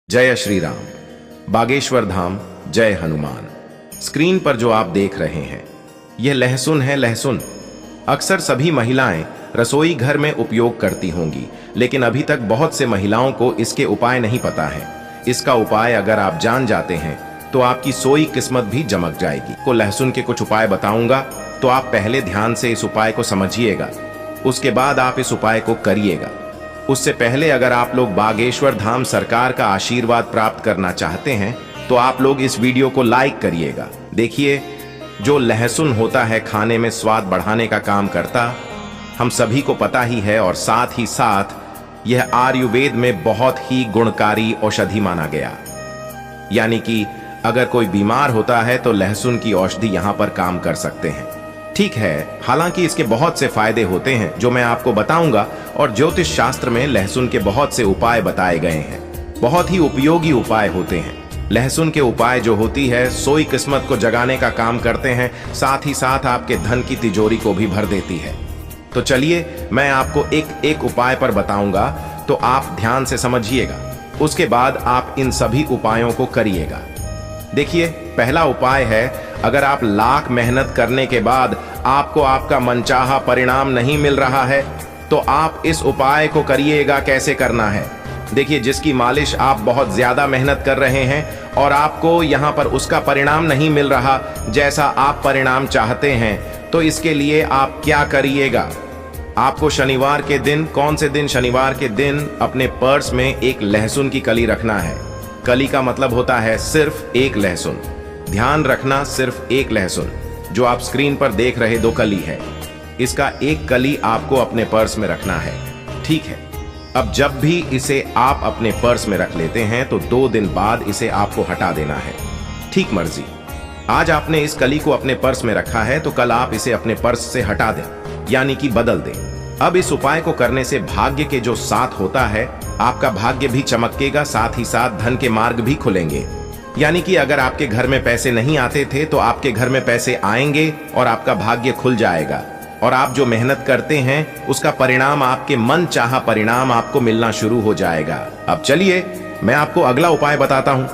जय श्री राम। बागेश्वर धाम, जय हनुमान। स्क्रीन पर जो आप देख रहे हैं यह लहसुन है। लहसुन अक्सर सभी महिलाएं रसोई घर में उपयोग करती होंगी, लेकिन अभी तक बहुत से महिलाओं को इसके उपाय नहीं पता है। इसका उपाय अगर आप जान जाते हैं तो आपकी सोई किस्मत भी चमक जाएगी। को लहसुन के कुछ उपाय बताऊंगा, तो आप पहले ध्यान से इस उपाय को समझिएगा, उसके बाद आप इस उपाय को करिएगा। उससे पहले अगर आप लोग बागेश्वर धाम सरकार का आशीर्वाद प्राप्त करना चाहते हैं तो आप लोग इस वीडियो को लाइक करिएगा। देखिए, जो लहसुन होता है खाने में स्वाद बढ़ाने का काम करता, हम सभी को पता ही है, और साथ ही साथ यह आयुर्वेद में बहुत ही गुणकारी औषधि माना गया। यानी कि अगर कोई बीमार होता है तो लहसुन की औषधि यहां पर काम कर सकते हैं। ठीक है, हालांकि इसके बहुत से फायदे होते हैं जो मैं आपको बताऊंगा, और ज्योतिष शास्त्र में लहसुन के बहुत से उपाय बताए गए हैं। बहुत ही उपयोगी उपाय होते हैं। लहसुन के उपाय जो होती है सोई किस्मत को जगाने का काम करते हैं, साथ ही साथ आपके धन की तिजोरी को भी भर देती है। तो चलिए मैं आपको एक एक उपाय पर बताऊंगा, तो आप ध्यान से समझिएगा, उसके बाद आप इन सभी उपायों को करिएगा। देखिए, पहला उपाय है, अगर आप लाख मेहनत करने के बाद आपको आपका मनचाहा परिणाम नहीं मिल रहा है तो आप इस उपाय को करिएगा। कैसे करना है? देखिए, जिसकी मालिश आप बहुत ज्यादा मेहनत कर रहे हैं और आपको यहां पर उसका परिणाम नहीं मिल रहा जैसा आप परिणाम चाहते हैं, तो इसके लिए आप क्या करिएगा? आपको शनिवार के दिन, कौन से दिन? शनिवार के दिन अपने पर्स में एक लहसुन की कली रखना है। कली का मतलब होता है सिर्फ एक लहसुन। ध्यान रखना, सिर्फ एक लहसुन। जो आप स्क्रीन पर देख रहे 2 कली है, इसका एक कली आपको अपने पर्स में रखना है। ठीक है, अब जब भी इसे आप अपने पर्स में रख लेते हैं तो 2 दिन बाद इसे आपको हटा देना है। ठीक मर्जी। आज आपने इस कली को अपने पर्स में रखा है तो कल आप इसे अपने पर्स से हटा दें, यानी कि बदल दें। अब इस उपाय को करने से भाग्य के जो साथ होता है, आपका भाग्य भी चमकेगा, साथ ही साथ धन के मार्ग भी खुलेंगे। यानी कि अगर आपके घर में पैसे नहीं आते थे तो आपके घर में पैसे आएंगे और आपका भाग्य खुल जाएगा, और आप जो मेहनत करते हैं उसका परिणाम, आपके मन चाहा परिणाम आपको मिलना शुरू हो जाएगा। अब चलिए मैं आपको अगला उपाय बताता हूं।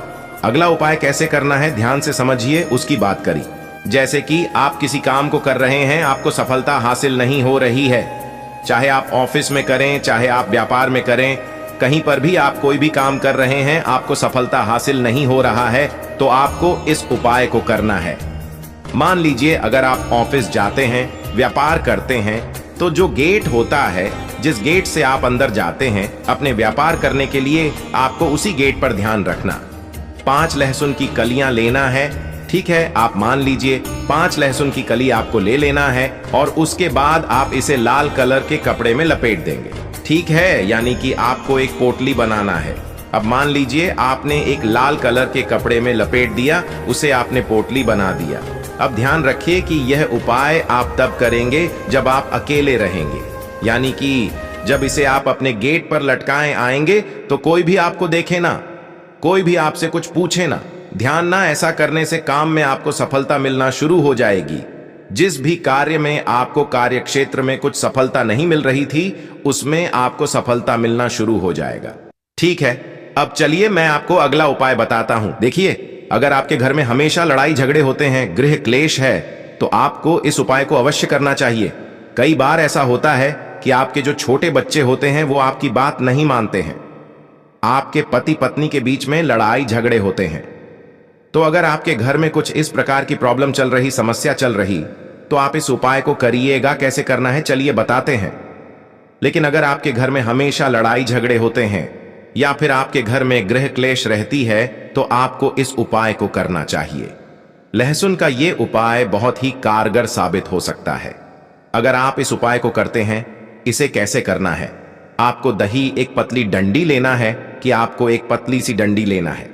अगला उपाय कैसे करना है ध्यान से समझिए, उसकी बात करी। जैसे कि आप किसी काम को कर रहे हैं, आपको सफलता हासिल नहीं हो रही है, चाहे आप ऑफिस में करें, चाहे आप व्यापार में करें, कहीं पर भी आप कोई भी काम कर रहे हैं, आपको सफलता हासिल नहीं हो रहा है, तो आपको इस उपाय को करना है। मान लीजिए अगर आप ऑफिस जाते हैं, व्यापार करते हैं, तो जो गेट होता है, जिस गेट से आप अंदर जाते हैं अपने व्यापार करने के लिए, आपको उसी गेट पर ध्यान रखना। 5 लहसुन की कलियां लेना है। ठीक है, आप मान लीजिए 5 लहसुन की कली आपको ले लेना है, और उसके बाद आप इसे लाल कलर के कपड़े में लपेट देंगे। ठीक है, यानी कि आपको एक पोटली बनाना है। अब मान लीजिए आपने एक लाल कलर के कपड़े में लपेट दिया, उसे आपने पोटली बना दिया। अब ध्यान रखिए कि यह उपाय आप तब करेंगे जब आप अकेले रहेंगे, यानी कि जब इसे आप अपने गेट पर लटकाएं आएंगे तो कोई भी आपको देखे ना, कोई भी आपसे कुछ पूछे ना। ध्यान ना, ऐसा करने से काम में आपको सफलता मिलना शुरू हो जाएगी। जिस भी कार्य में आपको कार्य क्षेत्र में कुछ सफलता नहीं मिल रही थी, उसमें आपको सफलता मिलना शुरू हो जाएगा। ठीक है, अब चलिए मैं आपको अगला उपाय बताता हूं। देखिए, अगर आपके घर में हमेशा लड़ाई झगड़े होते हैं, गृह क्लेश है, तो आपको इस उपाय को अवश्य करना चाहिए। कई बार ऐसा होता है कि आपके जो छोटे बच्चे होते हैं वो आपकी बात नहीं मानते हैं, आपके पति पत्नी के बीच में लड़ाई झगड़े होते हैं। तो अगर आपके घर में कुछ इस प्रकार की प्रॉब्लम चल रही, समस्या चल रही, तो आप इस उपाय को करिएगा। कैसे करना है चलिए बताते हैं। लेकिन अगर आपके घर में हमेशा लड़ाई झगड़े होते हैं या फिर आपके घर में गृह क्लेश रहती है, तो आपको इस उपाय को करना चाहिए। लहसुन का ये उपाय बहुत ही कारगर साबित हो सकता है अगर आप इस उपाय को करते हैं। इसे कैसे करना है? आपको दही, एक पतली डंडी लेना है, कि आपको एक पतली सी डंडी लेना है।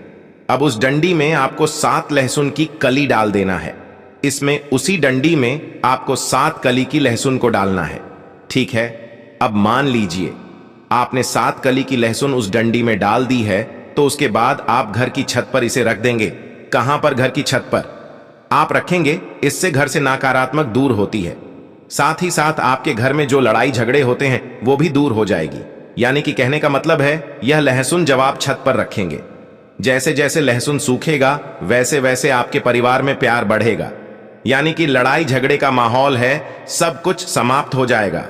अब उस डंडी में आपको 7 लहसुन की कली डाल देना है। इसमें उसी डंडी में आपको 7 कली की लहसुन को डालना है। ठीक है, अब मान लीजिए आपने 7 कली की लहसुन उस डंडी में डाल दी है, तो उसके बाद आप घर की छत पर इसे रख देंगे। कहां पर? घर की छत पर आप रखेंगे, इससे घर से नकारात्मक दूर होती है। साथ ही साथ आपके घर में जो लड़ाई झगड़े होते हैं वो भी दूर हो जाएगी। यानी कि कहने का मतलब है, यह लहसुन जब आप छत पर रखेंगे जैसे जैसे लहसुन सूखेगा वैसे वैसे आपके परिवार में प्यार बढ़ेगा, यानी कि लड़ाई झगड़े का माहौल है, सब कुछ समाप्त हो जाएगा।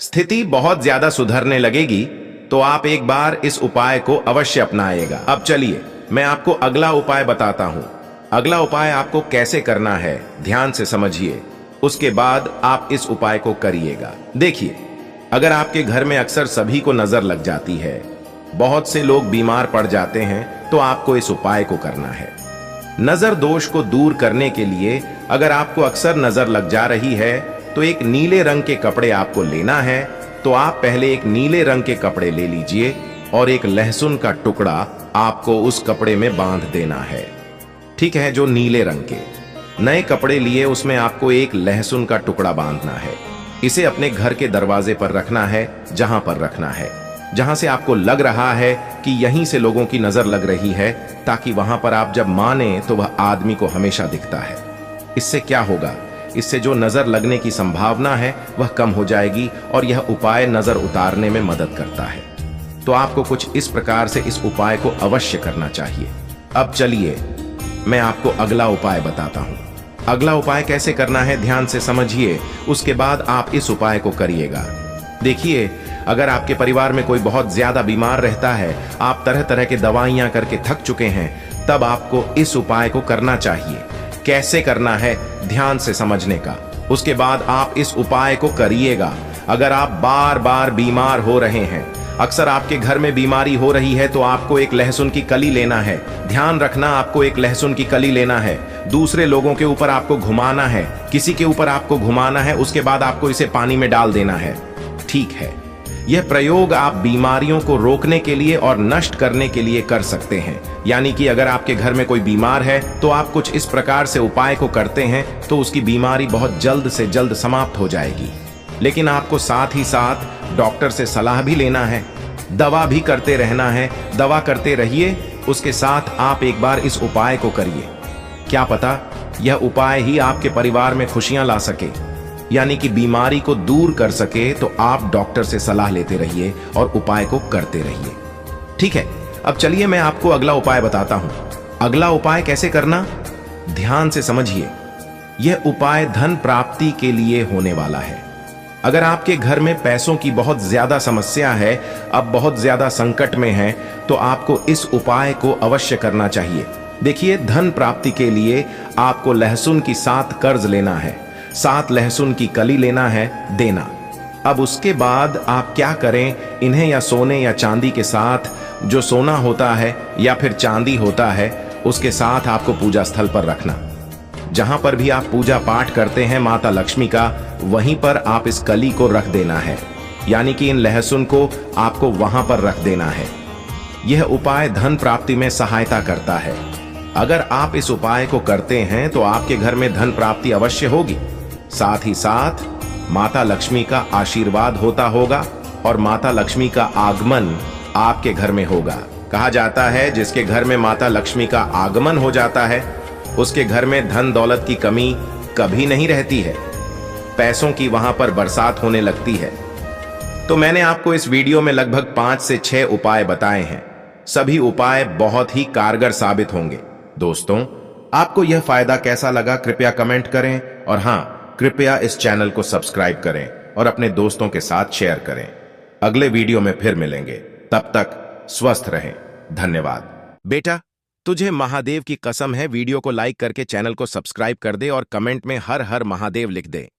स्थिति बहुत ज्यादा सुधरने लगेगी, तो आप एक बार इस उपाय को अवश्य अपनाइएगा। अब चलिए मैं आपको अगला उपाय बताता हूं। अगला उपाय आपको कैसे करना है ध्यान से समझिए, उसके बाद आप इस उपाय को करिएगा। देखिए, अगर आपके घर में अक्सर सभी को नजर लग जाती है, बहुत से लोग बीमार पड़ जाते हैं, तो आपको इस उपाय को करना है। नजर दोष को दूर करने के लिए अगर आपको अक्सर नजर लग जा रही है, तो एक नीले रंग के कपड़े आपको लेना है। तो आप पहले एक नीले रंग के कपड़े ले लीजिए और एक लहसुन का टुकड़ा आपको उस कपड़े में बांध देना है। ठीक है, जो नीले रंग के नए कपड़े लिए उसमें आपको एक लहसुन का टुकड़ा बांधना है। इसे अपने घर के दरवाजे पर रखना है, जहां पर रखना है, जहां से आपको लग रहा है कि यहीं से लोगों की नजर लग रही है, ताकि वहां पर आप जब माने तो वह आदमी को हमेशा दिखता है। इससे क्या होगा, इससे जो नजर लगने की संभावना है वह कम हो जाएगी और यह उपाय नजर उतारने में मदद करता है। तो आपको कुछ इस प्रकार से इस उपाय को अवश्य करना चाहिए। अब चलिए मैं आपको अगला उपाय बताता हूं। अगला उपाय कैसे करना है ध्यान से समझिए, उसके बाद आप इस उपाय को करिएगा। देखिए, अगर आपके परिवार में कोई बहुत ज्यादा बीमार रहता है, आप तरह तरह के दवाइयां करके थक चुके हैं, तब आपको इस उपाय को करना चाहिए। कैसे करना है ध्यान से समझने का, उसके बाद आप इस उपाय को करिएगा। अगर आप बार बार बीमार हो रहे हैं, अक्सर आपके घर में बीमारी हो रही है, तो आपको एक लहसुन की कली लेना है। ध्यान रखना, आपको एक लहसुन की कली लेना है। दूसरे लोगों के ऊपर आपको घुमाना है, किसी के ऊपर आपको घुमाना है, उसके बाद आपको इसे पानी में डाल देना है। ठीक है, यह प्रयोग आप बीमारियों को रोकने के लिए और नष्ट करने के लिए कर सकते हैं। यानी कि अगर आपके घर में कोई बीमार है, तो आप कुछ इस प्रकार से उपाय को करते हैं, तो उसकी बीमारी बहुत जल्द से जल्द समाप्त हो जाएगी। लेकिन आपको साथ ही साथ डॉक्टर से सलाह भी लेना है, दवा भी करते रहना है। दवा करते रहिए, उसके साथ आप एक बार इस उपाय को करिए। क्या पता यह उपाय ही आपके परिवार में खुशियां ला सके, यानी कि बीमारी को दूर कर सके। तो आप डॉक्टर से सलाह लेते रहिए और उपाय को करते रहिए। ठीक है, अब चलिए मैं आपको अगला उपाय बताता हूं। अगला उपाय कैसे करना ध्यान से समझिए। यह उपाय धन प्राप्ति के लिए होने वाला है। अगर आपके घर में पैसों की बहुत ज्यादा समस्या है, अब बहुत ज्यादा संकट में है, तो आपको इस उपाय को अवश्य करना चाहिए। देखिए, धन प्राप्ति के लिए आपको लहसुन की 7 कर्ज लेना है, 7 लहसुन की कली लेना है, देना। अब उसके बाद आप क्या करें, इन्हें या सोने या चांदी के साथ, जो सोना होता है या फिर चांदी होता है, उसके साथ आपको पूजा स्थल पर रखना। जहां पर भी आप पूजा पाठ करते हैं माता लक्ष्मी का, वहीं पर आप इस कली को रख देना है। यानी कि इन लहसुन को आपको वहां पर रख देना है। यह उपाय धन प्राप्ति में सहायता करता है। अगर आप इस उपाय को करते हैं, तो आपके घर में धन प्राप्ति अवश्य होगी। साथ ही साथ माता लक्ष्मी का आशीर्वाद होता होगा और माता लक्ष्मी का आगमन आपके घर में होगा। कहा जाता है, जिसके घर में माता लक्ष्मी का आगमन हो जाता है, उसके घर में धन दौलत की कमी कभी नहीं रहती है। पैसों की वहां पर बरसात होने लगती है। तो मैंने आपको इस वीडियो में लगभग 5 से 6 उपाय बताए हैं। सभी उपाय बहुत ही कारगर साबित होंगे। दोस्तों, आपको यह फायदा कैसा लगा कृपया कमेंट करें, और हाँ, कृपया इस चैनल को सब्सक्राइब करें और अपने दोस्तों के साथ शेयर करें। अगले वीडियो में फिर मिलेंगे, तब तक स्वस्थ रहें। धन्यवाद। बेटा, तुझे महादेव की कसम है, वीडियो को लाइक करके चैनल को सब्सक्राइब कर दे और कमेंट में हर हर महादेव लिख दे।